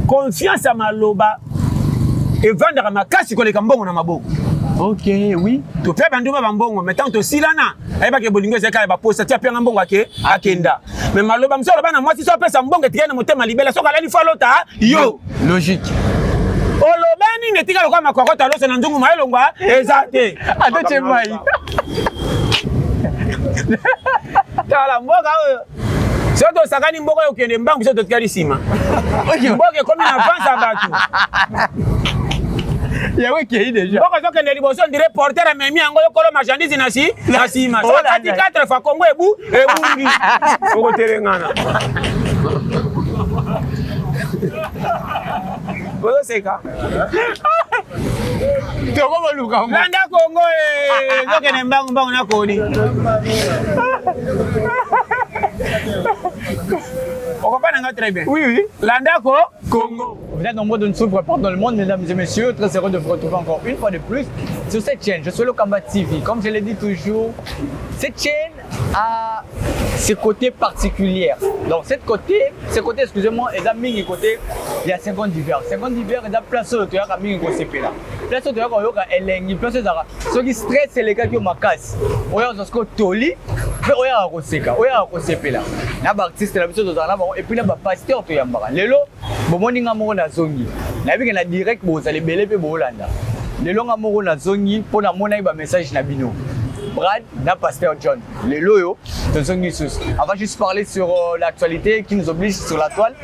Confiance à maloba et vendre ma casse koleka mbongo na maboko. Ok, oui. To pe banduma bambongo metant to silana ayeba ke bolingo zeka ba posta tia pe mbongo akenda. Mais maloba msolo bana mwasi so pesa mbongo tikena motema libela so kala li falota yo. Logique. Olobani netika lokwa makwakota loso na nzungu maelongwa ezate. Adoche mai. Tala mboka oyo. Soto sakani mboka yo kende mbangu soto tikali sima. Mboka komi na avance abatu. Yawe qui déjà. Mboka zo kende liboso ndire porter amemi yango yo kolo marchandise na sima. So kati 4 fois Congo ebungi. Oko terengana. Bozo seka. Toko maluka. Landa Congo zo kende mbangu na kodi. On comprend très bien. Oui, oui. Landako, Congo. Vous êtes nombreux de nous suivre partout dans le monde, mesdames et messieurs. Très heureux de vous retrouver encore une fois de plus sur cette chaîne. Je suis le Kamba TV. Comme je l'ai dit toujours, cette chaîne a ses côtés particuliers. Donc, ce côté, excusez-moi, est mis côté, il y a 50 divers. 50 divers, il y a place où tu as mis côté là. Place où tu as mis place où tu as ceux qui stressent, c'est les gars qui ont ma casse. On a un toli, mais on a un roseka, on a un roseka là. Na ba artiste la biso tozana ba et puis na ba pasteur to yambaka. Lelo bomoni nga moko na zongi. Na bika na direct bo za lebele pe bo Holanda. Lelo nga moko na zongi pour na mona ba message na bino. Brad, na pasteur John. Lelo yo tozongi sus. On va juste parler sur l'actualité qui nous oblige sur la toile.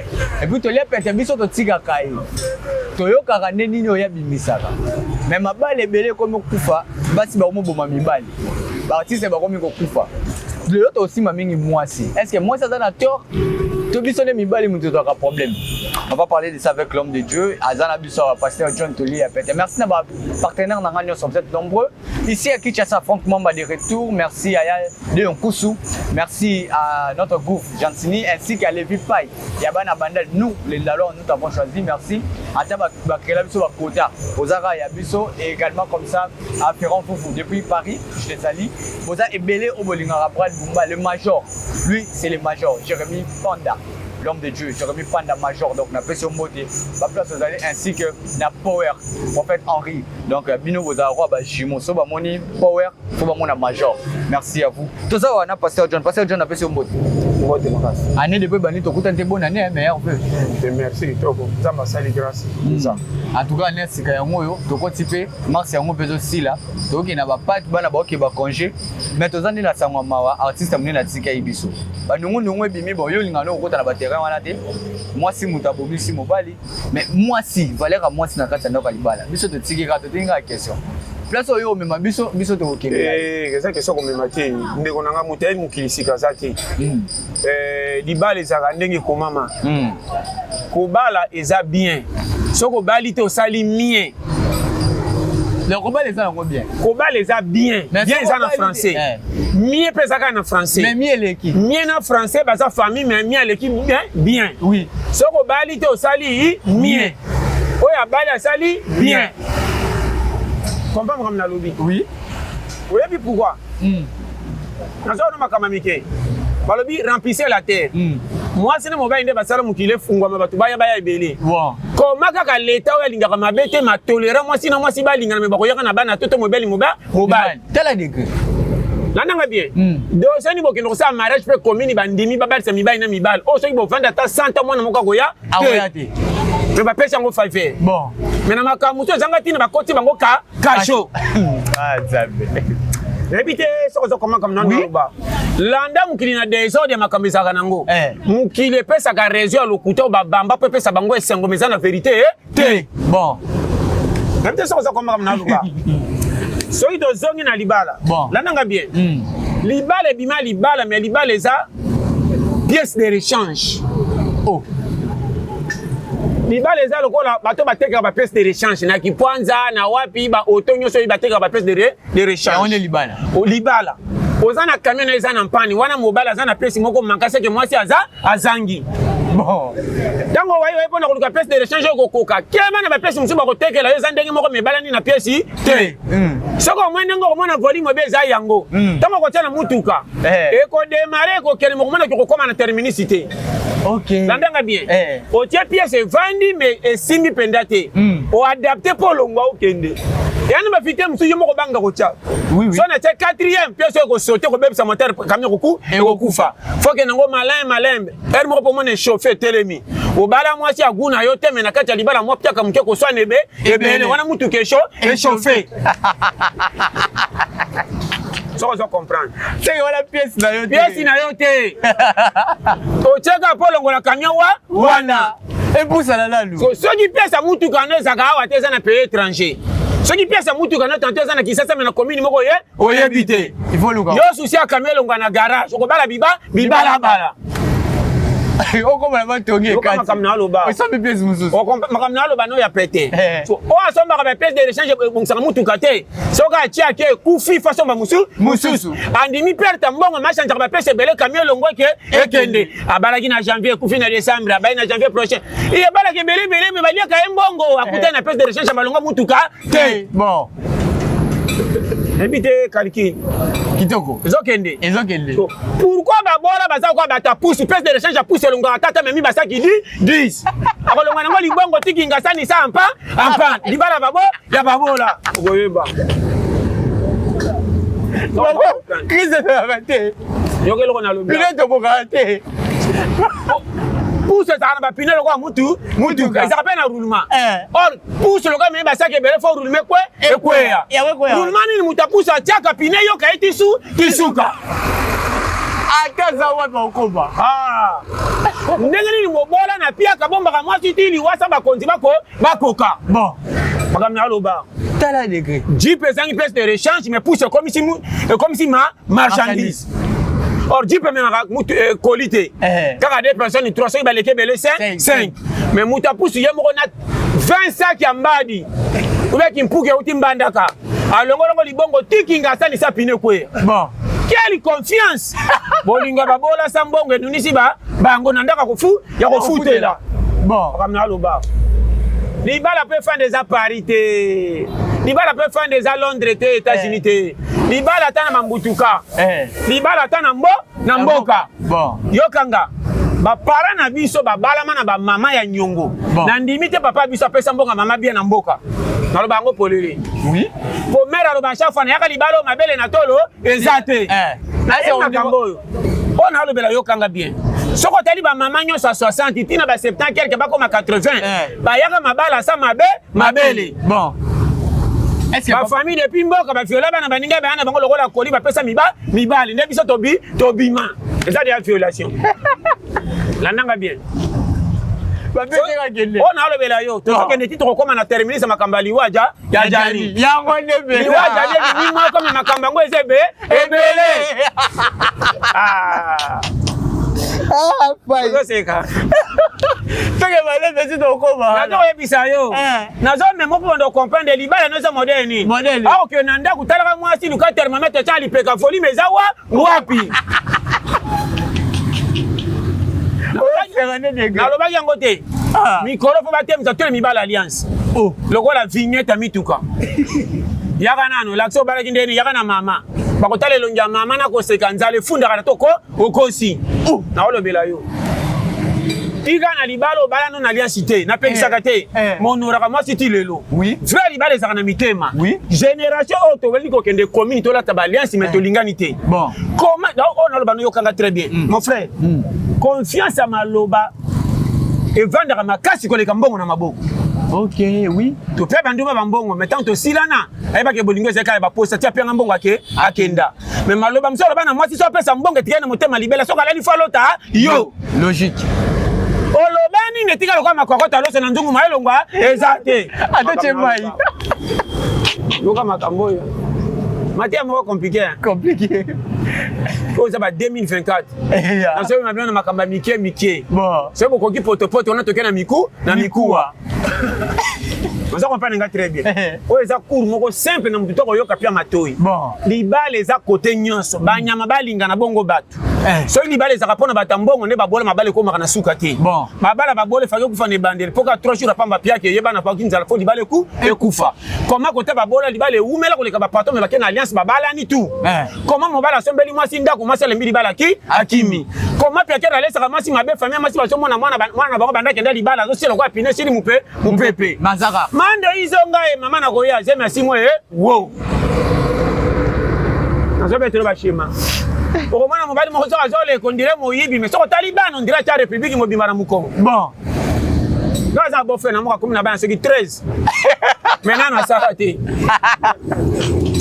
Et puis to lia pete biso to tika kai. Toyo karane nini oya bimisaka. Mais mabale lebele comme kufa, basi ba mo boma mibali. Ba artiste ba comme ko kufa. L'autre aussi m'a mis moi aussi. Est-ce que moi ça donne à tort? Tout bisonné mi bali mutu un problème. On va parler de ça avec l'homme de Dieu. Azana Bissor, pasteur John Toli. Merci à nos partenaires dans la vous êtes nombreux. Ici à Kinshasa, Franck Mamba de retour. Merci à Léon Koussou. Merci à notre groupe Gentini ainsi qu'à Lévi Paye. Yabana Bandel, nous les Lalo, nous t'avons choisi. Merci. À Taba Bakrela Bisso Bakota, Ozara Yabiso et également comme ça à Ferrand Foufou. Depuis Paris, je te salue. Boza Ebele Obolingara Brad Bumba, le major. Lui, c'est le major. Jérémy Panda. L'homme de Dieu, Jérémy Panda Major, donc on a fait son mot de la place aux allées ainsi que la Power, prophète Henri. Donc, Bino Bozaro, Jimo, Soba Moni, Power, Soba Mona Major. Merci à vous. Tout ça, on a Pasteur John a fait son mot. Année de peu, Banito, toute une bonne année, meilleur peu. Merci, Togo. Ça m'a sali grâce. En tout cas, année, c'est quand même, Togo Tipé, Mars, on peut aussi là. Togo qui n'a pas de bonne abord qui va congé. Mais tous les années, la Sangoma, artiste, amené la Tika Ibiso. Nous, bimi, bon, yo, l'ingano, on a battu. Moi si mutabomi si mobali mais moi si valeur à moi si na kata na kalibala biso to tikika to tinga question place oyo mema biso to okende c'est question comme mati ndeko nanga muteli mukilisika zaki libala ezaka ndenge komama kobala eza bien soko bali te osali mien. Le combat les a bien. Combat les a bien. Bien les a en français. Mieux pesa en français. Mais mieux l'équipe. Mieux en français basa famille mais mieux l'équipe bien bien. Oui. Ce que bali te osali mieux. Oya bali sali bien. Comprends comme na lobby. Oui. Oui puis pourquoi? Nazo na makamamike. Balobi remplissez la terre. Moi c'est mo bainde basala mukile fungwa mabatu baya ebele. Wow. Comment kaka l'état oya lingaka mabete ma tolérant moi sinon moi si ba lingana me bakoyaka na bana toto mobile mobile. Tala degré. Là nanga bien. Donc ça ni bokino ça mariage peut commune bandimi babal sa mibali na mibali. Oh soki bo vanda ta 100 ans mwana moka koya. Awoyate. Mais ba pesa ngo falfe. Bon. Mais na makamuto zanga tina ba koti bango kacho. Ah zabe. Répétez ça comment comme non ba. Landa mukili na désordre makambisa kanango. Mukili pesa ka réseau lokuto ba bamba pe pesa bango esengo meza na vérité te. Bon. Répétez ça comment comme non ba. Soki to zongi na libala. Bon. Là nanga bien. Libala bima libala mais libala eza pièce de rechange. Oh. Libala eza lokola bato bateka ba pièce de rechange na kipwanza na wapi ba otonyo so bateka ba pièce de rechange. On est libala. O libala. Ozana camion eza na mpani wana mobile eza na pièce moko mankasa que moi si azangi. Bon. Tango wayi pona koluka pièce de rechange kokoka. Kema na ba pièce musuba kotekela yo zandenge moko mebala ni na pièce te. Soko mwende ngo mona volume be za yango. Tango ko tena mutuka. E ko démarrer ko kele moko mona ko koma na terminicité. OK. Landanga bien. O tie pièce vandi mais esimi pendate. O adapter pour longwa okende. Yani ba fité musuyo moko banga ko tia. Oui oui. So na 4e pièce ko sauter ko bebisa moteur camion ko kufa. Faut que nango malin. Er moko pour mona chauffer telemi. O bala mwasi aguna yo teme na kati ya libala mwa pia kamuke ko swa nebe ebele wana mutu kesho échauffé. Ça on comprendre. C'est voilà pièce na yo. Pièce na yo te. O cheka polo ngola camion wana. Et pour ça là nous. So qui pièce à mutu kana zaka awa te na pays étranger. So qui pièce à mutu kana tanto za na kisasa me na commune moko ye oyebite. Il faut le yo souci à camion ngana garage. Ko bala bibala bala. O comme la tongi kati. O comme loba. O sombe pièce mususu. O comme makamna loba no ya pété. So o asomba ka pièce de rechange bongisa mutu kate. So ka tia ke kufi façon ba mususu. Andimi perte mbongo machanja ka pièce belé camion longo ke ekende. Abalaki na janvier kufi na décembre, abai na janvier prochain. Et abalaki belé me balia ka mbongo akuta na pièce de rechange balongo mutu ka te. Bon. Habité calcul. Kitoko. Ezokende. Pourquoi babola baza kwa bata pousse pièce de rechange à pousse longa tata memi basa ki 10. Akolonga nango libongo tiki ngasani sa ampa. Libala babo ya babola. Okoyeba. Crise de la vente. Yokelo kona lobi. Pine to bokate. Pousse ça na ba pine lokwa mutu ka ça rappelle na roulement. Or pousse lokwa memi basa ke bele fo roulement kwe ekweya. Roulement ni muta pousse atiaka pine yo ka tisuka. Akaza wapi okoba. Ndenge nini mobola na pia kabomba ka mwasi tili wasa bakonzi bakoka. Bon. Makamna loba. Tala degré. 10% pièce de rechange mais pousse comme si marchandise. Or 10% qualité. Car à 2 personnes 300 il va les kebele 5. Mais muta pousse yemo na 20 sacs ya mbadi. Ube kimpuke utimbandaka. Alongolongo libongo tikinga sani sa pine kwe. Bon. Quelle confiance. Bolinga babola sambongo nunisi bango nandaka kufutela. Bon, kamna loba. Libala peut faire des aparités. Libala peut faire des à Londres et États-Unis. Libala tana mambutuka. Libala tana mboka. Bon. Yokanga. Ba para na biso ba balama na ba mama ya nyongo. Na ndimite papa biso pesa mbonga mama bien na mboka. Na loba ngo polele. Oui. Po mera loba chafa na yaka libalo mabele na tolo ezate. Na se on kamboyo. On a lobela yokanga bien. Soko tali ba mama nyonso 60 tina ba 70 quelque ba comme 80. Ba yaka mabala sa mabele. Bon. Est-ce que ma famille depuis mboka ba viola bana baninga ba na bango lokola koli ba pesa mibali nde biso tobima. C'est ça des violations. Landanga bien. Ba pese ka gele. On a lobela yo. To ke neti to koma na terminer sa makamba liwaja ya jani. Ya ngone be. Liwaja ni mwa comme makamba ngo ezebe ebele. Pai. C'est ça. Toke bale pesi to koma. Na to yebisa yo. Na zo memo po ndo comprendre libala no za moderne. Awo ke nanda kutala mwasi luka thermomètre cha lipeka foli mezawa wapi. Na lobaki yango te. Mikoro fo batemisa tole mibala alliance. Lokola vignette mituka. Yaka nano lakso balaki ndeni yaka na mama. Bakotale lonja mama na koseka nzale funda kana toko okosi. Na olobela yo. Tika na libalo bala no na alliance te na pekisaka te. Monora moi siti lelo. Oui. Frère libale ezaka na mitema. Oui. Génération auto weli ko kende commune to la taba alliance mais to lingani te. Bon. Comment on a le bano yokanga très bien. Mon frère. Confiance à maloba et vendre makasi koleka mbongo na maboko. OK, oui. To pe banduma bambongo mais tant to silana ayeba ke bolingo ezeka ba posta tia pe mbongo akenda. Mais maloba msolo bana mwasi so pesa mbongo tikana motema libela so kala ni falota yo. Logique. Olobani netika lokwa makwakota loso na ndungu maelongwa ezate. Adoche mai. Yoka makambo yo. Matia mo compliqué. Compliqué. Faut ça ba 2024. Na so mabana makamba mikie. Bon. C'est beaucoup qui pote on a toké na mikuwa. Vous comprenez très bien. Oh, eza cours moko simple na mutu to yoka pia matoi. Bon. Libala eza côté nyonso. Banyama balinga na bongo batu. So libala eza kapona batambongo ne babola mabale ko makana suka te. Bon. Mabala babole fa yokufa ne bandele. Poka 3 jours pamba pia ke yeba na pa kinza fo libala ku ekufa. Comment côté babola libala umela ko leka ba pato me bakena alliance babala ni tout. Comment mobala sombeli mwasi ndako mwasi le mbili bala ki akimi. Comment pia kera lesa mwasi mabe famille mwasi baso mwana bako bandaki nda libala zo selo kwa pine sili mupepe. Manzaka. Mando hizo ngae mama na koya zeme asimo wow. Nazo betelo ba shema. Okomana mobali mo koza azole kondire mo yibi mais soko Taliban on dirait ta république mo bimara mukongo. Bon. Gaza bo fe na mo comme na ba seki 13. Maintenant na sarate.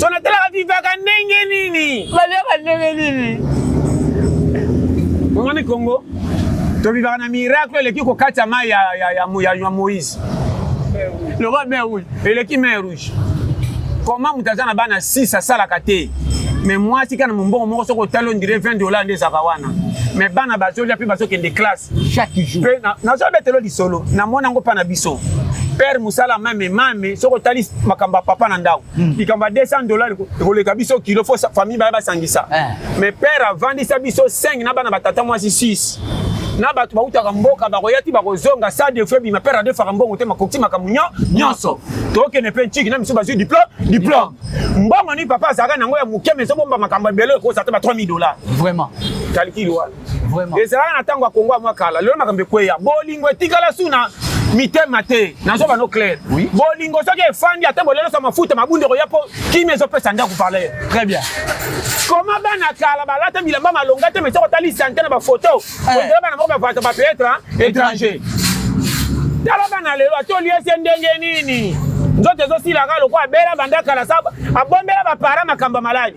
Sona tela viva ka ndenge nini? Bale ka ndenge nini? Ngani Congo. To viva na miracle le kiko kata mai ya Moïse. Le roi mer rouge. Et l'équipe mer rouge. Comment mutazana bana 6 à sala kate. Mais moi si kana mbongo moko soko talo ndire $20 nde zakawana. Mais bana bazolia pe bazoke de classe chaque jour. Na zo betelo di solo. Na mona ngo pa na biso. Père Musala mame soko tali makamba papa na ndao. Ikamba $200 ko le kabiso kilo fo famille ba sangisa. Mais père a vendu sa biso 5 na bana batata moi 6. Na batu bautaka mboka bakoyati bakozonga sa de febi ma père de farambongo te makokti makamunyo nyonso toke ne penchiki na miso bazu diplôme mbongo ni papa zaka nango ya muke meso bomba makamba belo ko sa te ba $3000 vraiment calcul wa vraiment et ça na tango kongo mwa kala lelo makambe kweya bolingo etikala suna mitema te nazo bano clair oui bolingo soki efandi ata bolelo sa mafuta mabunde ko yapo kimi ezo pesa nda ku parler très bien comment bana kala balata bilamba malonga te meso ko tali santé na ba photo on bana mo ba peut être étranger dala bana lelo atoli ndenge nini nzote zo sila kala ko abela banda kala saba abombela ba para makamba maladi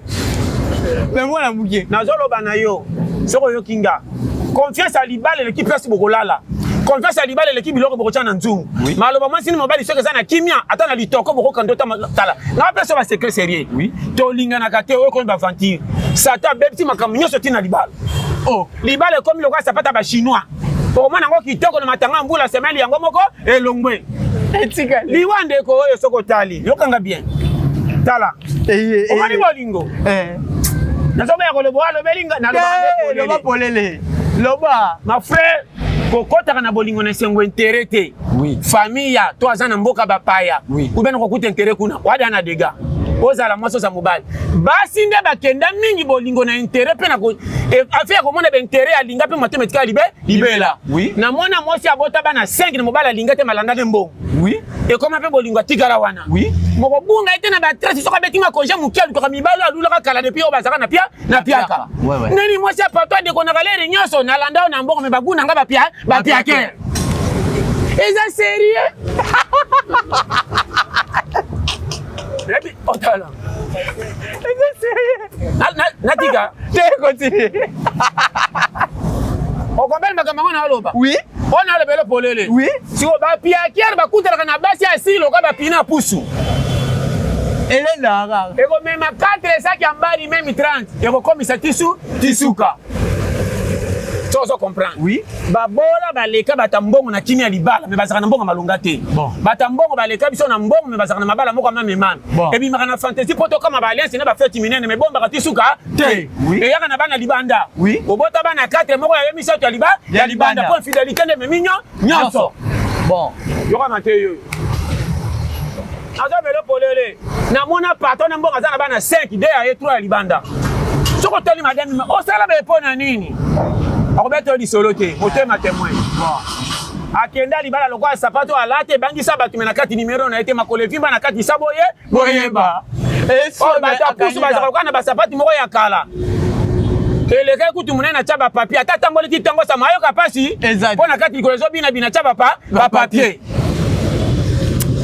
mais moi la mukie nazolo bana yo soko yo kinga confiance à libala l'équipe pesi bokolala confiance à libala l'équipe biloko boko tshana nzungu maloba mwasi ni mobali soki ezana kimia ata na litoko boko kando tala na pesa ba secret sérieux oui to linga na kate o ko ba aventure sata bepti makambo nyoso tina libala oh libala comme le quoi sapata ba chinois pour moi nango kitoko na matanga mbula semeli yango moko elongwe etika liwande ko oyo soko tali yokanga bien tala o mani bolingo nazoba ko le boalo belinga na loba polele loba ma frère kokotaka na bolingo na sengo intérêt te oui famille to azana mboka bapaya oui kubena ko kuta intérêt kuna wada na dega ozala moso za mobali basi nde bakenda mingi bolingo na intérêt pe na ko afia ko mona be intérêt alinga pe mathématique libela oui na mona mosi abota bana 5 na mobali alinga te malanda de mbongo oui et comment pe bolingo atikala wana oui moko bunga ite na ba 13 soka beti ma congé mukialu to kamibalo alula ka kala depuis o bazaka na piaka nani mosi apato de kona galere nyoso na landa na mbongo me baguna nga ba piaka eza sérieux Rebi otala. c'est sérieux Natika te continue o kombel makambo na aloba oui on a le belo polele oui si o ba piaka ba kutala kana basi asilo ka ba pina pusu ele na e ko mema 4 sacs ya mbali même 30 e ko komisa tisuka so comprendre oui babola baleka batambongo na kimia libala me bazaka na mbongo malunga te bon batambongo baleka biso na mbongo me bazaka na mabala moko mamemana et bi makana fantasy poto kama ba alliance na ba fête minene me bomba katisuka te et yaka na bana libanda oui obota bana 4 moko ya miso to ya libanda pour fidélité de meminyo nyonso bon yoka mateyo aza belo polele na mona patron na mbongo azana bana 5 de ya 3 ya libanda soko toli madame o sala be pona nini akobeto di solo te motema témoin bon akenda libala lokwa sapato alate bangisa batu mena kati numéro na ete makole vimba na kati saboye boyeba eso bata pusu bazaka kana ba sapati moko ya kala eleka kutu munena chaba papier ata tamboli kitango sa mayo kapasi pona kati kolezo bina chaba ba papier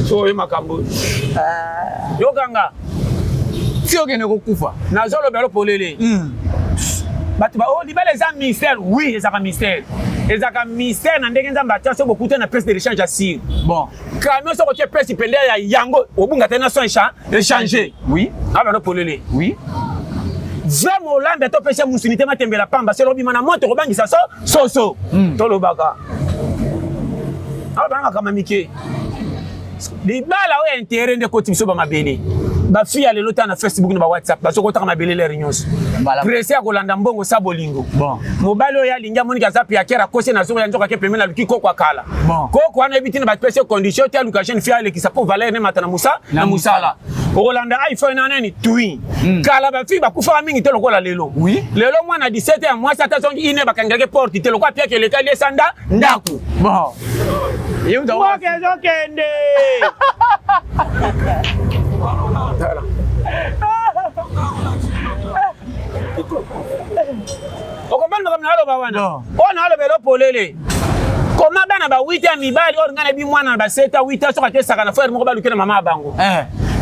so e makambo yokanga sio kene kokufa na zolo belo polele batu ba o libala za mystère oui ezaka mystère na ndenge nzamba tia so beaucoup na presse de l'échange assir bon camion so ko tie presse pende ya yango obunga tena so échanger oui aba no polele oui Zemo lambe to pesa musunité matembela pamba c'est lobi mana moto ko bangisa so to lobaka aba banga kama mike libala oyo intérêt nde koti biso bamabele bafille ya lelo ta na Facebook na ba WhatsApp bazokotaka mabele lere nyonso pressé ya kolanda mbongo sa bolingo mobali oyo alingi amoniki aza piakere akose na zongo ya nzoka ke pembeni na luki koko akala koko wana yebi tina bapesi condition te aluka jeune fille alekisa po valeur ne mata na musala okolanda iPhone na nani tui kala bafille bakufaka mingi te lokola lelo lelo mwana 17 ya mwasi ata zongi ine bakangaki porte te lokola piake elekali esanda ndaku mboke ezokende okombani makambo naloba wana oyo naloba elopolele koma bana ba 8 ya mibali oyo ngana bi mwana na ba 7 8 soka tesaka na frère moko baluki na mama bango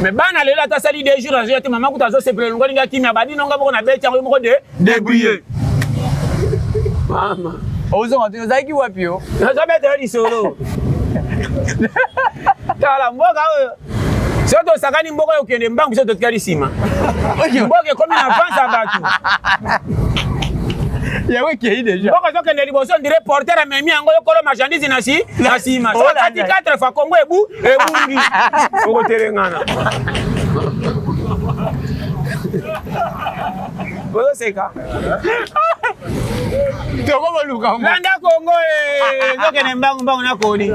mais bana lelo ata sali 2 jours azoya te mama kuta azosepele ngoli nga kimia badi nonga moko na beti yango moko de débrouiller mama ozaki wapi yo nazobetela lisolo tala mboka oyo soki tosakani mboka oyo okende mbangu so totikali nsima mboka ekomi na avance ya bato yawe kei deja mboka ezokende liboso ndire porter amemi yango yokolo marchandise na nsima sokati 4 fois kongo ebungi okotelengana bozoseka landa kongo ezokende mbangu nakoni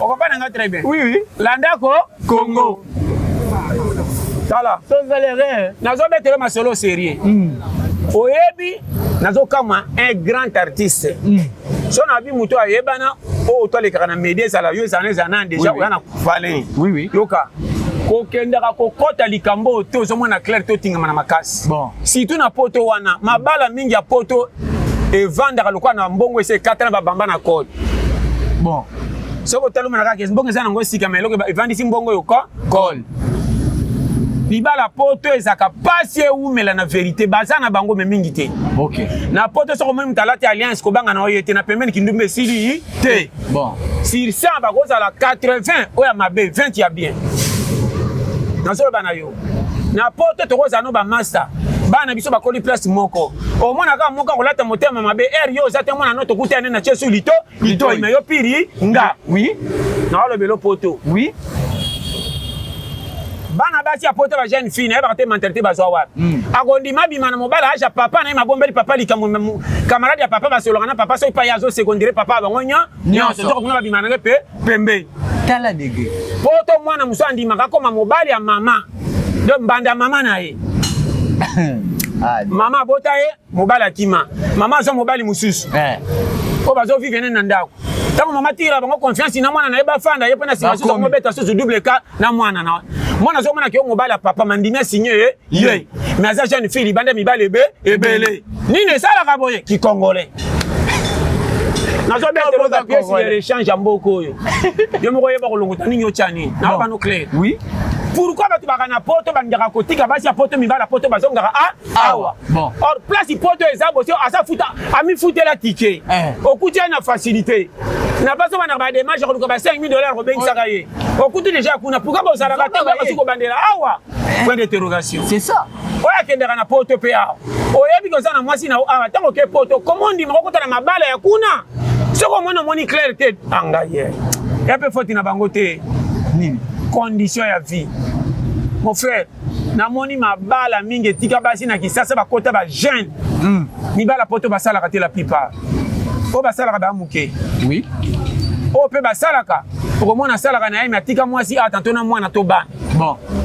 okopana nga très bien oui landa Congo tala nazobetela masolo sérieux oyebi nazokama un grand artiste so na bi muto ayebana o tolekaka na media ezala yo ezala na déjà oya na kufale yoka kokendaka kokota likambo te ozomona clair totingama na makasi surtout na poto wana mabala mingi ya poto evandaka lokwa na mbongo ese katana babamba na code soko taluma na kaka mbongo eza nango esika ma eloko evandisi mbongo yo call libala poto ezaka pasi eumela na vérité baza na bango me mingi te na poto soko moi mutalati alliance kobanga na oyo te na pembeni kindumba esili te sur 100 bakozala 80 oyo ya mabe 20 ya bien nazoloba na yo na poto tokozala no bamaster bana biso bakoli place moko omona kaka moko akolata motema mabe ere yo oza te mwana no tokuta ene na tiesu lito ime yo piri nga naolobelo poto bana basi ya poto ba jeune fille na yebaka te mentalité bazwa wapi akondima bima na mobala aja papa na ye mabombeli papa likambo camarade ya papa basolaka na papa soki pa ye azosekondire papa bango nyonso zoko kuna babima nange pe pembe tala dege poto mwana mosu andimaka akoma mobali ya mama do mbanda mama na ye mama abota ye mobali akima mama azwa mobali mosusu oyo bazovivre nene na ndako ntango mama tira bango confiance na mwana na ye bafanda ye mpe na nsima susu mobeta susu double ka na mwana na mwana azomona ke yo mobali ya papa mandimi asinye ye mais aza jeune fille libanda mibali ebele nini esalaka boye kikongole nazobetela pièce ya rechange ya mboka oyo yo moko oyeba kolongota nini otya nini naobano clair pourquoi bato baka na poto bandaka kotika basi ya poto mibali ya poto bazongaka awa or place poto eza bosi asa futa amifutela tike okuti ye na facilité na baso banaka badémarche koluka ba 5 000 $ kobengisaka ye okuti déjà kuna pourquoi bozalaka te basi kobandela awa point d'interrogation c'est ça oyo akendaka na poto mpe awa oyebi koza na mwasi na awa ntango ke poto komo ndima kokota na mabala ya kuna soki omoni omoni clair te anga ye ya mpe foti na bango te nini condition ya vie mon frère namoni mabala mingi etika basi na kisasa bakota ba jeune mibala poto basalaka te la plupart po basalaka bamuke oyo mpe basalaka okomona asalaka na ye me atika mwasi atanto na mwana to bana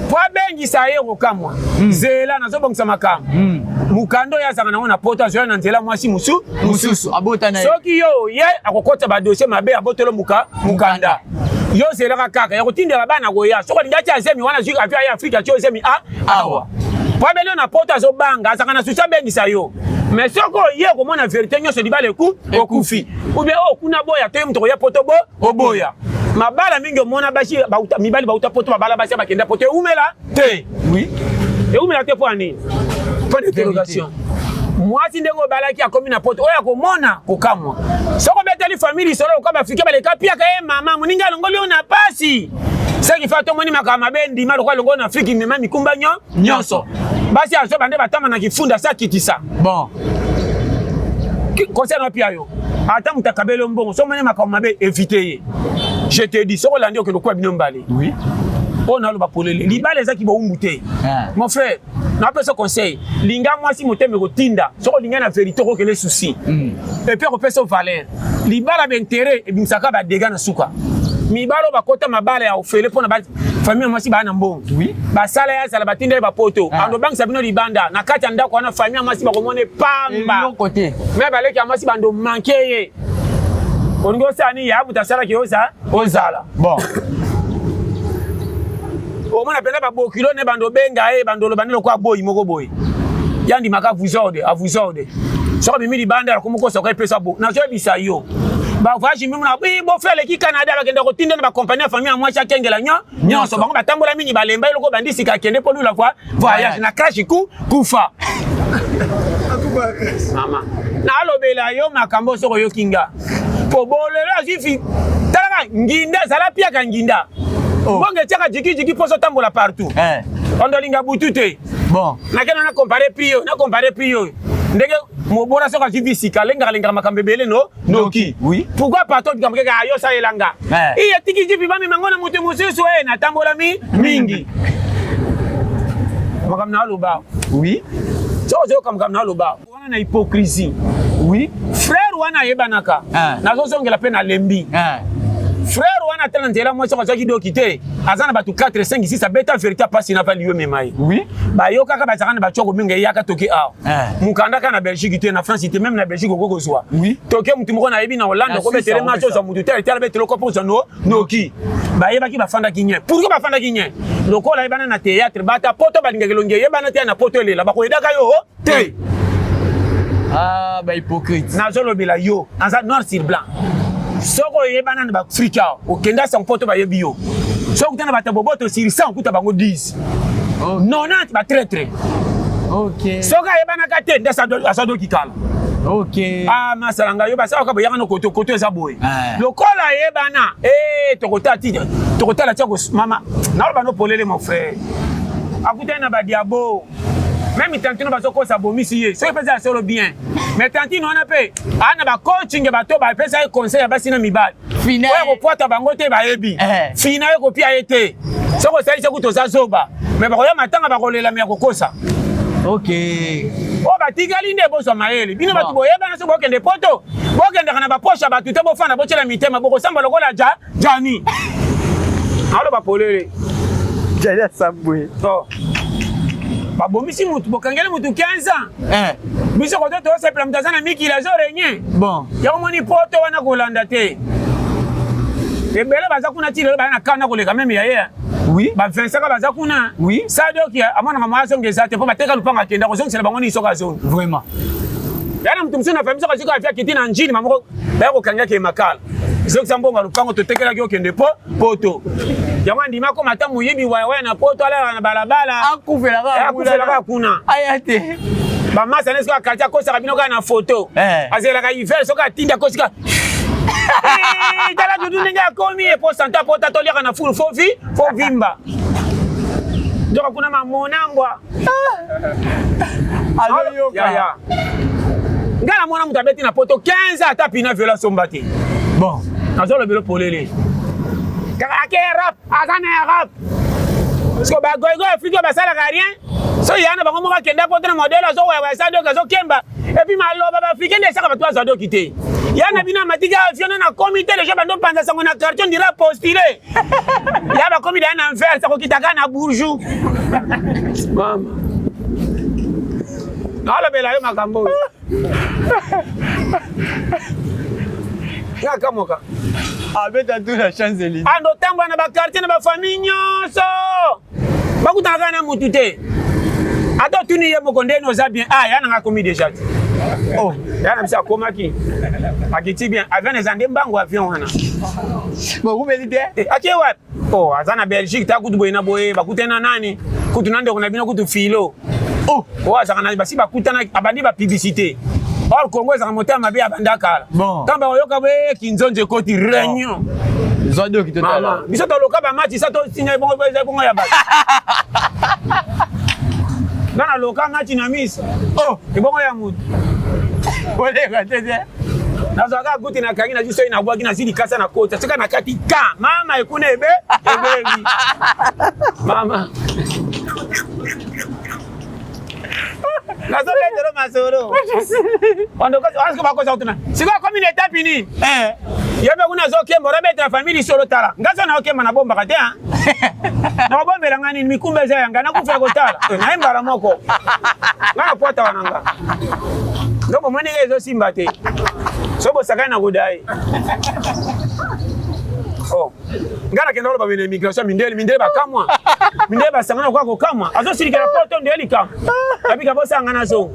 po abengisa ye kokamwa nzela nazobongisa makambo mukando oyo azaka nango na poto azoya na nzela mwasi mosusu soki yo ye akokota badossier mabe abotelo mukanda yo zelaka kaka ya kotindela bana koya soko lingi ati azemi wana zwi avi aye afrika ati ozemi awa po abeli na poto azobanga azaka na susi abengisa yo mais soko ye komona verité nyonso libala okufi ubie o kuna boya to ye moto koya poto oboya mabala mingi omona basi mibali bauta poto babala basi bakenda poto eumela te eumela te po anini point d'interrogation mwasi ndenge obalaki akomi na poto oyo akomona kokamwa soko beteli famille solo okoba afrika baleka piaka ye mama moninga alongoli yo na pasi seki fa tomoni makambo mabe ndima lokwa longo na afrika mema mikumba nyonso basi azo bande batama na kifunda sa kitisa conseil na pia yo ata muta kabelo mbongo so mane makambo mabe éviter. Je te dis so landi okendo kwa bino mbale. Oui. On a le bapolele libale ezaki ba umute. Mon frère, na pesa conseil, linga mwasi moteme ko tinda, so linga na vérité ko kele souci. Et puis repesa valeur. Libala ba intérêt et bimisaka ba dégâts na suka. Mibalo ba kota mabala ya ofele pona ba famille mwasi ba na mbongo. Oui. Ba sala ya sala batinde ba poto. Ando bank sabino libanda na kati anda ko na famille mwasi ba komone pamba. L'autre côté. Mais ba leki mwasi bando manquer. Ongo sani ya buta sala ki ozala. Bon. Au moins appelé ba bokilo ne bando benga bando lo bandelo kwa boy moko boy. Yandi maka vous ordre, à vous ordre. So bi mi di banda ko moko so ko pesa bo. Na so bisa yo. Ba vaji mi na bo fele ki Canada ba kende ko tinda na ba compagnie famille moi cha kengela nyo so bango batambola mini balemba lo ko bandisi ka kende po la fois voyage na crash kufa. Mama. Na alobela yo makambo so ko yo kinga. Po bolelo azifi. Tala nginda sala pia ka nginda. Bonge tiaka jiki poso tambola partout. Ondolinga butute. Bon. Nakena na comparer prix yo. Ndenge mobora soka jivisika lenga makambe bele noki. Oui. Pourquoi pas toi kamke ka yo sa elanga? Iya tiki jivi bami mangona mutu mususu na tambola mingi. Makamna loba. Oui. Zo kamna loba. Wana na hypocrisie. Oui. Frère wana yebanaka. Nazo zongela pe na lembi. Frère wana tena ndela moi soko zaki dokite azana batu 4 5 6 abeta vérité passe na value memai. Oui. Ba yo kaka ba zakana ba choko minga yaka toki a. Mukanda kana Belgique te na France te même na Belgique ko kozwa. Oui. Toke mutu moko na yebi na Hollande ko betele match zo mutu tel betele ko pour noki. Ba yeba ki ba fanda kinye. Pourquoi ba fanda kinye? Lokola yebana na théâtre bata poto ba ngeke longe yebana te na poto lela ba ko edaka yo te. Ah ba hypocrite. Na zolo bila yo, anza noir sur blanc. Soko yebana na ba Afrika okenda sa mpoto ba yebi yo soko tana ba taboboto sur 100 kuta bango 10 90 ba très OK soko yebana ka te ndasa do kikala OK masalanga yo ba sa ka boyaka no koto eza boy lokola yebana tokota la tiako mama na ba no polele mon frère akuta na ba diabo. Même tantino baso ko sa bomisi ye so pesa solo bien mais tantino on appelle ana ba coaching ba to ba pesa conseil ba sina mibali fina ko pota bango te ba yebi fina ko pia ete so ko sai ko to za zoba mais ba ko ya matanga ba ko lela me ko kosa. OK o ba tigali nde bo so maele bino ba to boye bana so bo kende poto bo kende kana ba posha ba tuté bo fana bo chela mitema bo ko samba lokola jani alo ba polele jali sambwe to babomisi mutu bokangele mutu 15 ans biso ko to sepela mutazana mikila zo renye bon ya moni poto wana kolanda te ebele baza kuna ti lelo bana kana koleka meme ya ye oui ba 25 baza kuna oui sadio ki amona mama azongeza te po bateka lupanga kenda ko zongisela bango ni soka zone vraiment yana mutu msuna famisa ko zika afya kitina njini mamoko ba ko kanga ke makala zo kisambonga lupango to tekela ki okende poto yango ndima ko matamu yebi wa na poto ala na balabala akufela ka kuna ayate ba masa nesko akatia ko sa bino ka na photo azela ka hiver soka tinda ko sika tala dudu ninga komi e po santa pota to lia na full fo vimba joka kuna mamonambwa alo yo ya ngala mwana mutabeti na poto 15 ata pina viola sombati bon azolo belo polele kaka rap azana rap parce que ba goigo Afrika ba sala rien so yana bango moka kenda ko tena modèle zo wa sa do zo kemba et puis maloba ba Afrika ne saka ba zo do kité yana bina matiga avion na comité les gens bando panza sango na carton dira postuler ya ba comité na enfer sa ko kitaka na bourgeois mama ala bela yo makambo ya kamoka abeta tout la Champs-Élysées ando tamba na ba quartier na ba famille nyonso bakutaka na mutu te ato tuni ye moko ndeno za bien yana nga komi déjà oh yana msa komaki akiti bien avion ezande mbango avion wana bon vous méditez akie wat oh azana Belgique ta kutu boyina boye bakutena nani kutu nande kuna bino kutu filo oh azana basi bakutana abandi ba publicité or Congo ezaka moteur mabe abanda kala bon kamba oyoka be kinzonje koti réunion zodo ki totala biso to loka ba match sa to sinya bongo ya ba nana loka match na misa oh ibongo ya mutu ole ka tete nazaka guti na kangi na jiso ina bwaki na zili kasa na kota sika na kati ka mama ekune ebebi mama nazo letero masoro wando kasi wasko bakoza utuna sika komi na etape ni yebe kuna zo kembo rebetra family solo tala ngazo na okemba na bomba kate ha na bombela ngani mikumbe za yanga na kufa kotala na embara moko na pota wananga ndomo mwene ezo simba te sobo sakana godai oh ngana kenda loba bene immigration mindele bakamwa mindele basangana kwa kokamwa azo silikela poto ndeli kam abika bosanga nazo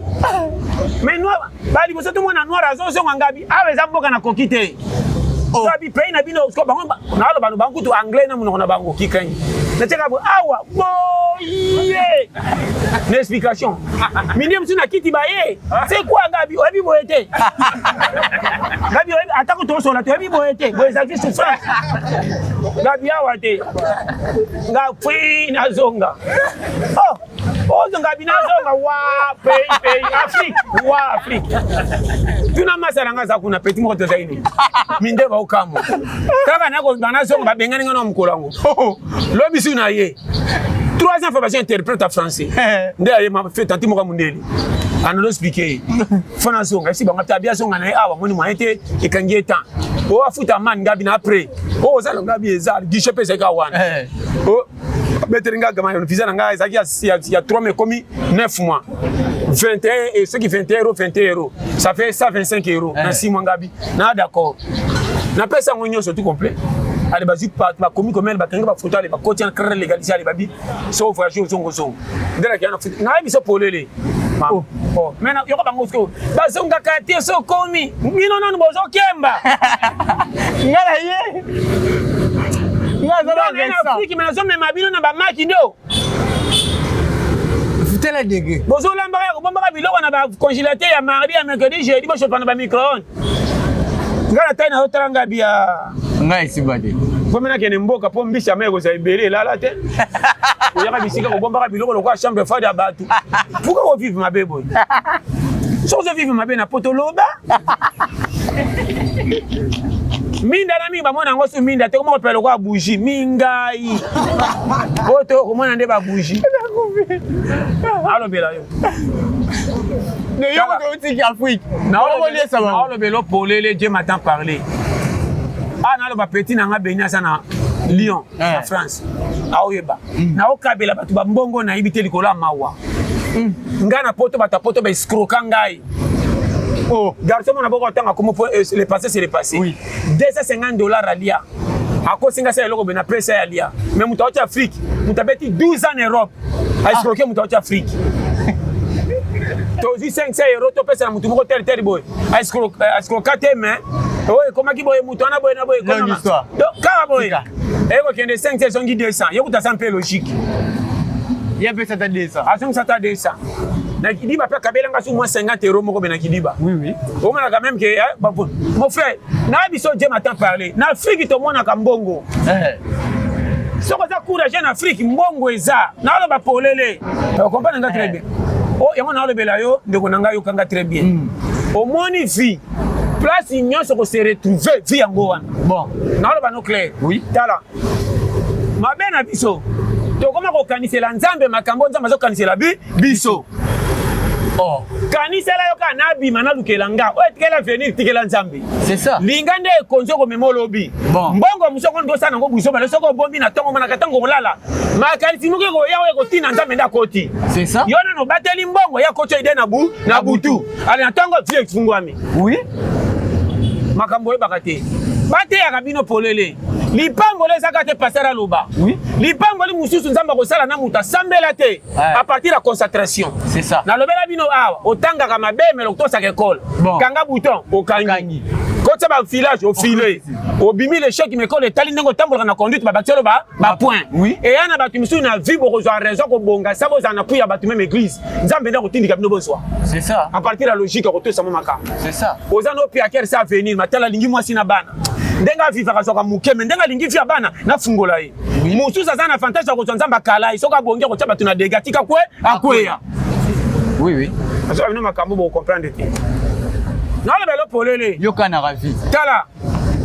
mais no bali boso to mwana noir azo so ngabi aweza mboka na kokite sabi pays na bino ko bango na lo banu bangu to anglais na muno na bango kikanyi na teka bo awa boye une explication mindele msuna kiti baye c'est quoi ngabi obi boyete ngabi atako to so la to obi boyete bo exactement souffrance ngabi awa te nga fui na zonga oh ngabi na zonga wa pays Afrique tuna masala ngaza kuna petit mo to zaini minde ba ukamo kaka nako bana zonga babengani ngana mkolango lobi suna ye 3 ans formation interprète en français ndé ma fait tanti mo ka mundeli analo expliquer fona zonga si banga tabia zonga na awa moni mo été ekangie temps o afuta man ngabi na après o za ngabi ezar guichet pesa ka wana o beteringa gama visa nga ezaki ya 3 mais commis 9 mois 21 et ceux qui 21 €, ça fait 125 € dans 6 mois ngabi na d'accord na pesa ngonyo surtout complet allez bazi pas ba commis comme elle ba kanga ba photo allez ba côté en créer légaliser allez babi so voyage au zongo zongo ndela kiana na biso polele oh maintenant yoko bango sko ba zonga kati so komi mino non bozo kemba ngala ye Afrique mais nous même bino na ba maki do futela dege bozo lambaka ko bomba biloko na ba congélateur ya mardi ya mercredi jeudi bo chopana ba micro-ondes ngala taina hotranga bia ngai sibade komena kene mboka po mbisa meko za ibere lala te oyaka bisika ko bomba biloko lokwa chambre fade abatu pourquoi on vivre ma bebo so je vivre ma bena potoloba minda na minga mona ngoso minda te ko pelo kwa bougie mingai poto ko mona nde ba bougie alo bela yo ne yo ko tiki Afrique na alo belo polele je m'attend parler na lo ba petit na nga benya sana Lyon en France aoyeba na okabela batu ba mbongo na ibite likola mawa ngana poto bata poto ba escroquer ngai. Oh, garçon, on a beaucoup de temps à comment le passé, c'est le passé. Oui. $250 à l'IA. À cause de ça, il y a après ça à l'IA. Mais nous sommes en Afrique. Nous avons 12 ans en Europe. À escroquer, nous sommes en Afrique. Tu as dit 500 €, tu peux faire un mouton tel boy. À escroquer, mais. Oui, comment qui boy mouton, na boy. Longue histoire. Donc, quand boy. Et vous avez 500, ils ont dit 200. Il y a un peu logique. Il y a un peu ça 200. À 200. Na kidiba pa kabela nga sous moins 50 € moko be na kidiba. Oui. Au moins quand même que mon frère, na biso je m'attend parler. Na Afrique to mona ka mbongo. Soko za courage en Afrique mbongo eza. Na lo ba polele. Tu comprends nga très bien. Oh yango na lo bela yo ndeko nanga yo kanga très bien. Au moni vie. Place union se retrouver vie yango wana. Bon, na lo ba no clair. Oui. Tala. Ma bena biso. To koma ko kanisela nzambe makambo nzambe zo kanisela biso. Oh, kanisela yo kana bima na lukela nga. O etikela venir tikela nzambe. C'est ça. Lingande konzo ko memolobi. Bon. Mbongo musoko ndo sana ngo buso bale soko bombi na tongo mana katango molala. Makalisi nuke ko yawe ko tina nzambe nda koti. C'est ça. Yona no bateli mbongo ya kocho ide na butu. Ali na tongo vie fungwami. Oui. Makambo e bakate. Bate ya kabino polele. Lipango les akate passer à l'oba. Oui. Lipango li mususu nzamba ko sala na muta sambela te à partir de la concentration. C'est ça. Na lobela bino awa otanga ka mabeme lokto sa école. Bon. Kanga bouton au kangi. Quand ça va village au filet. Au bimi le chèque me colle tali ndongo tambola na conduite ba batelo ba point. Oui. Et yana batu mususu na vie bo ko raison ko bonga sabo za na puya batu même église. Nzambe ndako tindika bino bonsoir. C'est ça. À partir de la logique ko to sa maka. C'est ça. Ozano piaker sa venir matala lingi mwasi na bana. Ndenga viva kasoka mukeme ndenga lingi via bana na fungola yi musu zaza na fantasy ko nzamba kala isoka bonge ko taba tuna degatika kwe akweya oui aso bino makambo bo comprendre te na le belo polele. Yokana ravi. Tala.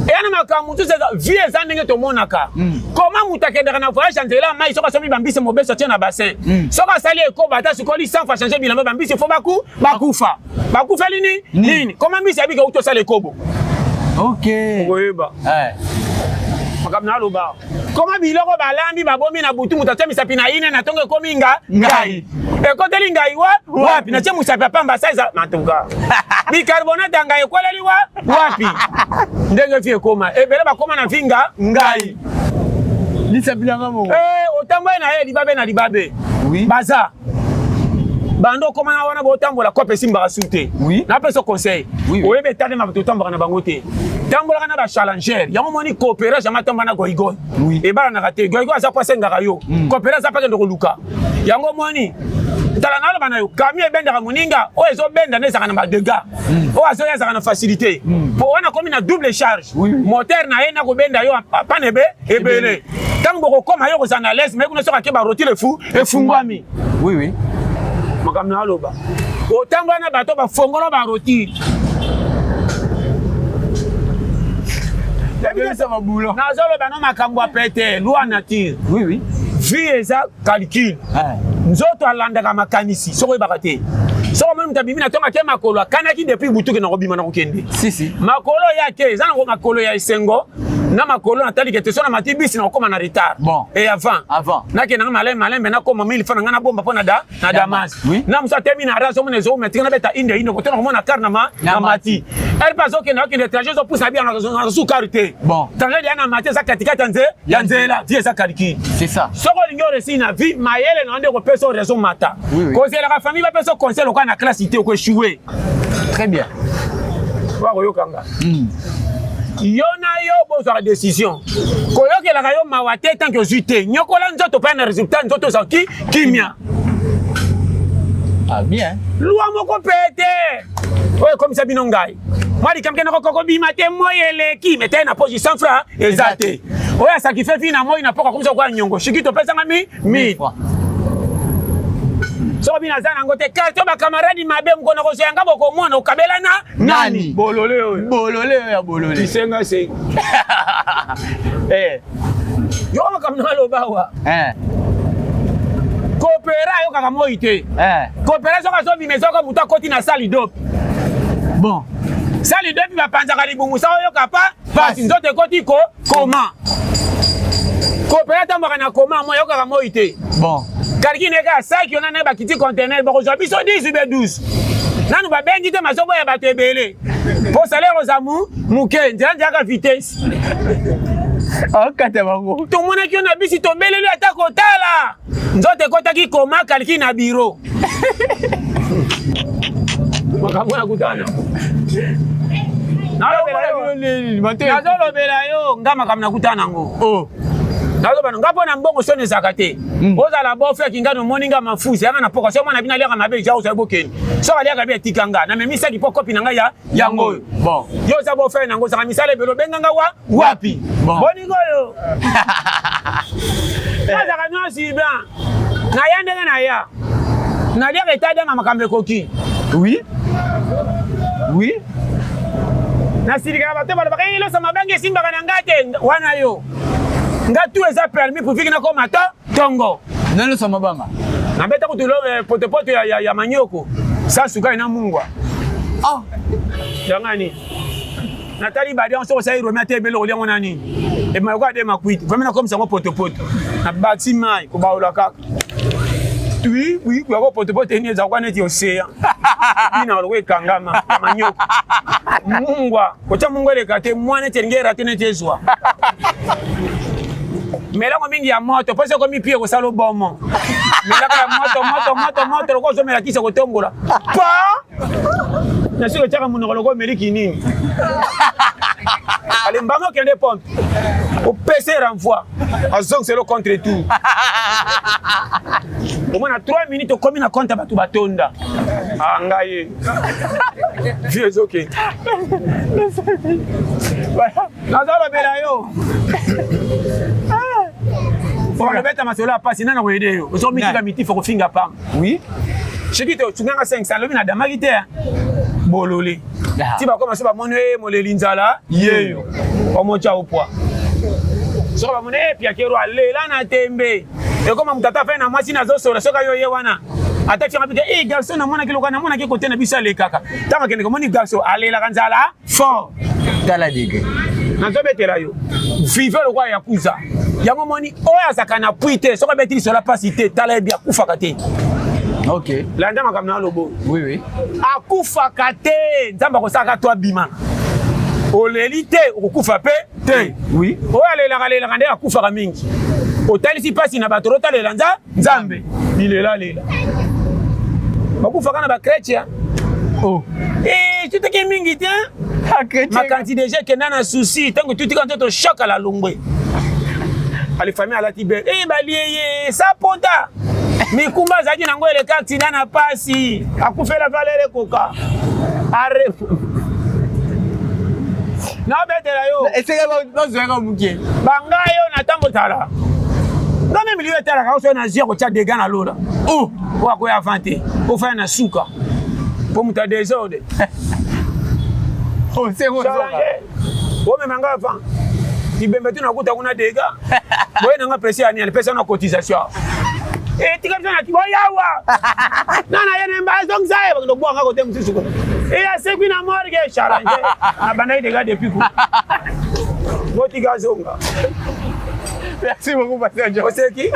Et on a makambo tout ça vie ezandenge to monaka. Comment mutakenda na voyage en là mai soka somi bambisi mobe sortir na bassin. Soka sali eko bata sukoli sans fa changer bilamba bambisi fo bakufa. Bakufa nini? Comment mbisi abika uto sali kobo. OK. Oyeba. Makamna loba. Comment biloko balambi babomi na butu mutatia misapi na ine na tonge komi ngai. E koteli ngai wapi na tie musapi pamba saiza matuka. Bicarbonate ngai kweleli wapi. Ndenge fie koma. E bele ba koma na vinga ngai. Lisa bilanga mo. Otamba na ye libabe na libabe. Oui. Baza. Bando koma na wana botambola kope simba rasute. Oui. Na peso conseil. Oui. Oyebe tade ma botambola na bangote. Tambola na ba challenger. Yango moni coopérer jama tamba na goigon. Oui. E bala na raté. Goigon za pase ngara yo. Coopérer za pa kendo luka. Yango moni tala na bana yo kami ebenda ka muninga o ezo benda ne saka na ba dégâts. O azo ya saka na facilité. Po wana komi na double charge. Moteur na ye na ko benda yo panebe ebele. Tango ko koma yo ko sana l'aise mais kuna soka ke ba roti le fou e fungwami. Oui. Makamna aloba. Otamba na bato ba fongola ba roti. Ça va boulot. Nazolo bana makambo apete loi nature. Oui. Vie eza calcul. Nzoto alandaka makanisi soko bakate. Soko même tabibi na tonga ke makolo kanaki depuis butuke na robima na kokende. Si. Makolo yake eza na makolo ya esengo na makolo na tali kete sona matibisi na koma na retard. Bon. Et avant. Na ke na malin na koma 1000 francs na bomba pona da na Damas. Oui. Na musa termine razo mona zo metinga na beta inde ko tona mona karna na mati. Elle passe que na ke trajet zo poussa bien na sous karité. Bon. Tanga dia na mati za katika tanze ya nzela vie za calcul. C'est ça. Soko lingo resi na vie mayele na ndeko peso raison mata. Cause la famille va peso conseil ko na classe ité ko échouer. Très bien. Wa ko yokanga. Yona yo bozo la décision. Ko yokela ka yo mawate tant que juté. Nyokola nzoto pa na résultat nzoto za kimia. Ah bien. Loi moko pété. Ouais comme ça binongai. Moi di kamke na kokoko bimate moyele ki mete na poche 100 francs exacté. Oya sacrifice fina moi na poka comme ça kwa nyongo. Shikito pesa ngami 1000. So bina zana ngote karto ba kamaradi mabe mkono ko yanga boko mwana ukabela na nani bolole ya bolole tisenga se yo makamna lo bawa coopéra yo kaka moite coopération ka so bimezo ko muta koti na sali dop bon sali dop ba panza ka libungu sa yo kapa pasi ndote koti ko koma coopérateur mbaka na koma mo yo kaka moite bon Kariki neka saki on a ba kiti conteneur ba ko biso 10 ou 12 nanu ba bengi te masoko ya bato ebele po salaire aux amour muke ndia ka vitesse kate bango to mona ki na bisi to belele ata kotala nzote kota ki koma kariki na bureau makamuna kutana Nazolo bela yo ngama kamna kutana ngo Nazo bana ngapo na mbongo sone zakate. Oza la bofe kingano moninga mafusi anga na poka so mwana bina lia kama be jawo so bokeni. So alia ka be tikanga na memisa ki poko pinanga ya yango. Bon. Yo za bofe na ngo za misale belo benganga wapi. Boningo yo. Naza kanyo siba. Na yande na ya. Na lia ka itada mama kambe koki. Oui. Na sirika bato balo bakay lo sa mabange simba kana ngate wana yo. Ngatu eza permis pour fikina ko mata tongo. Nalo sama banga. Na beta ko tulo potepoto ya manyoko. Sa suka ina mungwa. Yangani. Natali badi on so sa iro mate belo liango nani. E ma kwa de makuiti. Vraiment comme ça mo potepoto. Na bati mai ko baola kaka. Oui, ko potepoto ni za kwa neti osea. Ina lo kangama manyoko. Mungwa, ko cha mungwa le kate mwana tengera tenetezwa. Melango mingi ya moto, pose ko mi pie ko salo bomo. Melaka ya moto ko zo mela kisa ko tombola. Pa! Na siko chaka munoko ko meliki nini? Ale mbamo kende pompe. O PC renvoi. Azong c'est le contre tout. Au moins 3 minutes komi na compte batu batonda. Ngaye. Vieux OK. Voilà. Nazala bela yo. Pour le mettre à ma sola passe na ko aider yo. Ozo mitika miti faut ko finga pam. Oui. Chekito tunganga 500 lobi na damagite. bololé. Si ba commencer ba moné moleli nzala yeyo. Omocha au poids. So ba moné puis akero alela na tembe. Et comme mutata fait na mwasi na zo sola soka yo ye wana. Ata fi rapide eh garçon na mona kiloka na mona ki côté na bisa le kaka. Tama kende ko moni garçon alela kanzala fort. Tala dege. Na zo betela yo. Vive le roi yakuza. Yango moni oya zakana puite soka betili sola pasité tala bien kufaka te. Ok. Landa makamna lobo. Oui oui. Akufaka te nzamba ko saka to bima. Oleli te okufa pe te. Oui. Oya lela ngande akufaka mingi. Otalisi pasi na bato rotalela nzambe. Bilela lela. Bakufaka na ba chrétien. Oh. Eh, tu te que mingi te. Ma quantité déjà que nana souci tant que tu te quand tu choc à la longue. Ali famille à la Tibet. Eh baliye ça ponta. Mi kumba zaki nango ele kakti na pasi. Akufela valere koka. Arrête. Na betela yo. Ese ba zoenga mukie. Banga yo na tambo tala. Dans même milieu tala ka so na zia ko tia dégâts na lola. Oh, wa ko ya vanter. Ko fa na suka. Pour muta désordre. Oh, c'est bon. Oh mais manga va. Ibembe tu na kuta kuna dégâts. Boye na nga pression ani elle pesa na cotisation. Eh tika na ti boya wa. Nana yene mba zong sai ba ndo bo nga ko tem sisuko. Eh ya sekwi na morgue charanje. Abana dégâts depuis coup. Boti gazonga. Merci beaucoup, Pasteur John. Vous savez qui?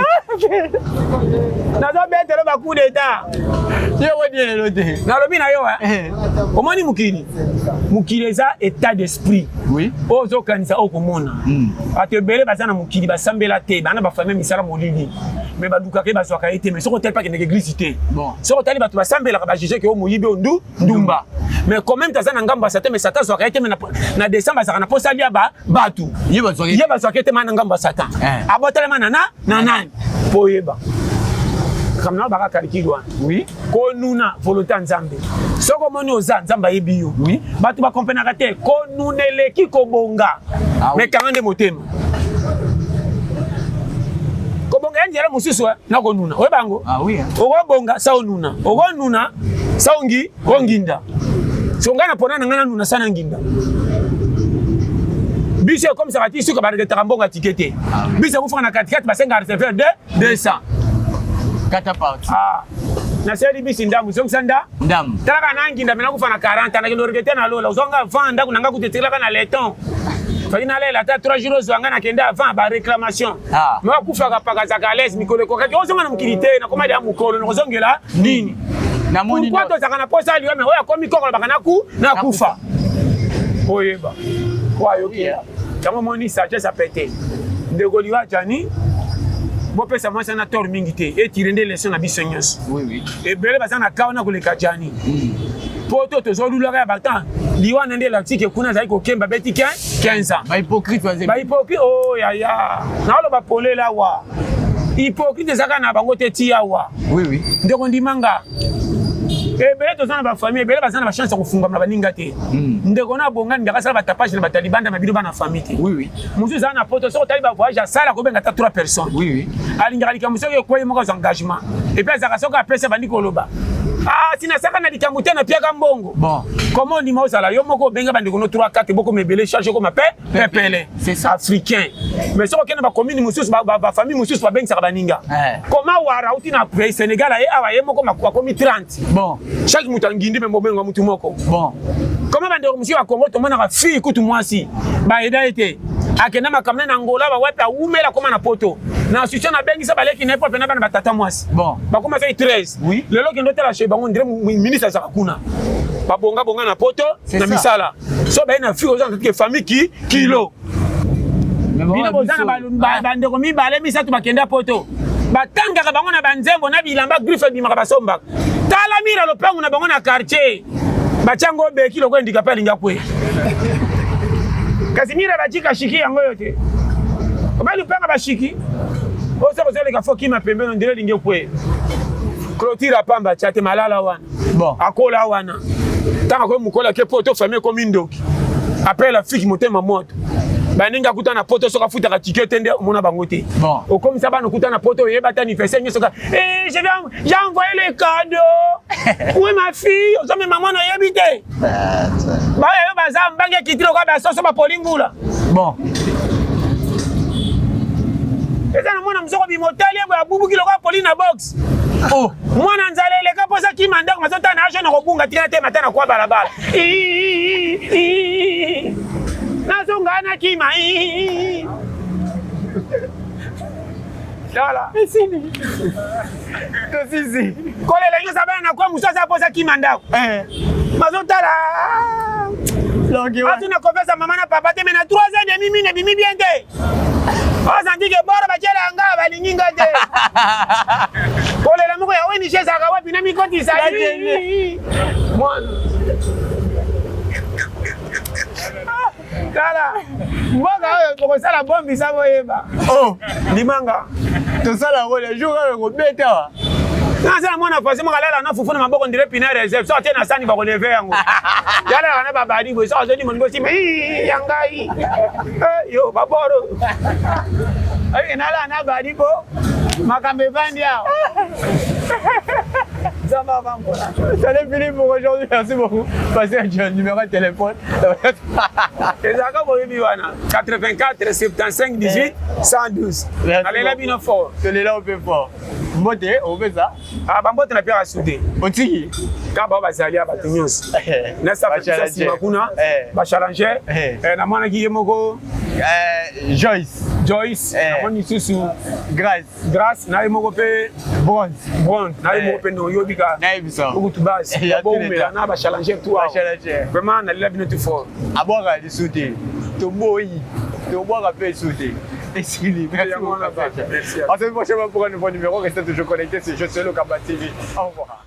Nazo betele ba coup d'état. Yo wodi le lote. Na lobi na yo omoni mukili. Mukili za état d'esprit. Oui. Ozo kanisa okomona. Atebele bazana mukili basambela te bana ba famille misala molili. Mais baduka ke bazwaka ete mais soko tel pas que l'église te. Bon. Soko tali batu basambela ka ba juger que o moyibe ondu ndumba. Mais quand même tazana ngamba sate mais satan zwaka ete na décembre za kana posa lia ba batu. Yeba zwaka ete mana ngamba satan. Abotele mana na nani poyeba. Kamna baka kalikilwa. Oui. Ko nuna volonté nzambe. Soko moni oza nzamba yebi yo. Oui. Batu ba comprendre te ko nuneleki ko bonga. Mais kangande motema. Ko bonga njera mususu na ko nuna. Oye bango. Ah oui. Ogo bonga sa onuna. Ogo nuna sa ongi ko nginda. Songana pona ngana nuna sana nginda. Biso comme ça va ti suka ba de tarambonga tikete. Biso ku fana katikati ba senga reserver de 200. Catapult. Ah. Na sedi bisi ndamu sanda. Ndam. Talaka nangi ndamena ku fana 40 na kilo regete na lola. Uzonga vanda kunanga kutetela kana leton. Fakina lela ta 3 jours zwanga na kenda avant ba réclamation. Ah. Mwa kufa kapaka za galès mikolo ko kaki ozonga na mukilite na komadi ya mukolo no zongela nini. Na moni. Pourquoi to zakana posa liwa me oya komi kokolo bakana ku na kufa. Oyeba. Kwa yokia. Tango moni sagesse a pété. De Goliwa Jani. Bo pesa moi sana tor mingité et tirende leçon na bisonyos. Oui oui. Et bele bazana kaona koleka Jani. Poto to zolula ya batan. Liwa nende la tike kuna zai ko kemba beti 15 ans. Ba hypocrite waze. Ba hypocrite oh ya ya. Na lo ba pole la wa. Hypocrite zaka na bango te tia wa. Oui oui. Ndeko ndimanga. Ebele tozana ba famille ebele bazana ba chance ko funga na baninga te. Ndeko na bonga ndaka sala ba tapage na batalibanda na bido bana famille te. Oui oui. Musu zana poto so taliba voyage sala ko benga ta 3 personnes. Oui oui. Alinga likambo ko yemo ko engagement. Et puis azaka soka pesa bandiko loba. Ah sina saka na likambo te na piaka mbongo. Bon. Comment ni mausala yo moko benga bandiko no 3 4 boko mebele charge ko mape pepele. C'est ça africain. Mais so ko na ba commune musu ba famille musu ba benga baninga. Comment wara uti na pays Sénégal e awa yemo ko makwa komi 30. Bon. Chaque mutangindi me mobenga mutu moko. Bon. Comment bande monsieur wa Congo to mona ka fille kutu mwasi. Ba eda ete. Akena makamne na Angola ba wepa umela koma na poto. Na sucha na bengi sa baleki na papa na bana batata mwasi. Bon. Ba koma fait 13. Oui. Lelo kendo tela chez bango ndire ministre za kuna. Ba bonga na poto na misala. So ba ina fille aux que famille qui kilo. Bina bozana ba ndeko mi bale mi sa tu bakenda poto. Batanga ka bango na banzembo na bilamba griffe bimaka basomba. Tala mira lopango na bango na quartier. Bachango beki loko ndika pa linga kwe. Kasimira bachika shiki yango yote. Obali panga bashiki. Osa kozele ka foki ma pembeno ndire linge kwe. Clôture pamba chate malala wana. Bon. Akola wana. Tanga ko mukola ke poto famille ko mindoki. Appelle la fille motema moto. baninga kuta na poto soka futa ka ticket tende mona bango te. Bon. Au comme ça ba no kuta na poto yeba ta anniversaire nyo soka j'ai envoyé les cadeaux. Oui ma fille, on me maman no yebite. Ba yo baza mbange kitilo kwa ba soso ba polingula. Bon. Eza na mwana mzoko bimotali ya bubu kilo kwa polina box. Oh, mwana nzale le kaposa ki mandako mazota na ajo na kobunga tina te matana kwa balabala. Nazonga na kima. Lala. Esini. Tosisi. Kole lenyo sabana na kwa musasa posa ki mandako. Mazota la. Longi wa. Atuna confessa maman na papa te mena 3 ans et demi ne bimi bien te. Oh santi ke bora ba chela nga ba linginga te. Kole la moko ya weni cheza ka wapi na mikoti sa. Mwana. Kala. Mboga oyo tokosala bombi sa boyeba. Oh, limanga. tosala wole jour oyo kobeta wa. Nazala mwana fasi mo kalala na fufu na maboko ndire pina reserve. So tena sani ba ko lever yango. Yala kana ba badi bo so azoni mo ngosi me yangai. Yo baboro. Ay nala na badi bo. Makambe vandi yao. Ça va, voilà. Salut Philippe pour aujourd'hui, merci beaucoup. Passez un numéro de téléphone. 84 75 18 112. Allez là bien fort. C'est là on fait fort. Mbote, on fait ça. Ah bambote na pia soudé. Otiki. Ka ba bazali ba tunyos. Na sa fa si makuna. Ba challenger. Na mwana ki yemoko. Joyce. Na mwana susu. Grace na yemoko pe Bronze. Na yemoko pe no yobika. Na yebisa. Beaucoup base. Bon mais na ba challenger toi. Vraiment na là bien tout fort. Aboka di souté. To boyi. To boka pe souté. Et Sili, merci beaucoup. Merci. On se voit prochainement pour un nouveau numéro. Restez toujours connectés sur Je suis le Kamba TV. Au revoir.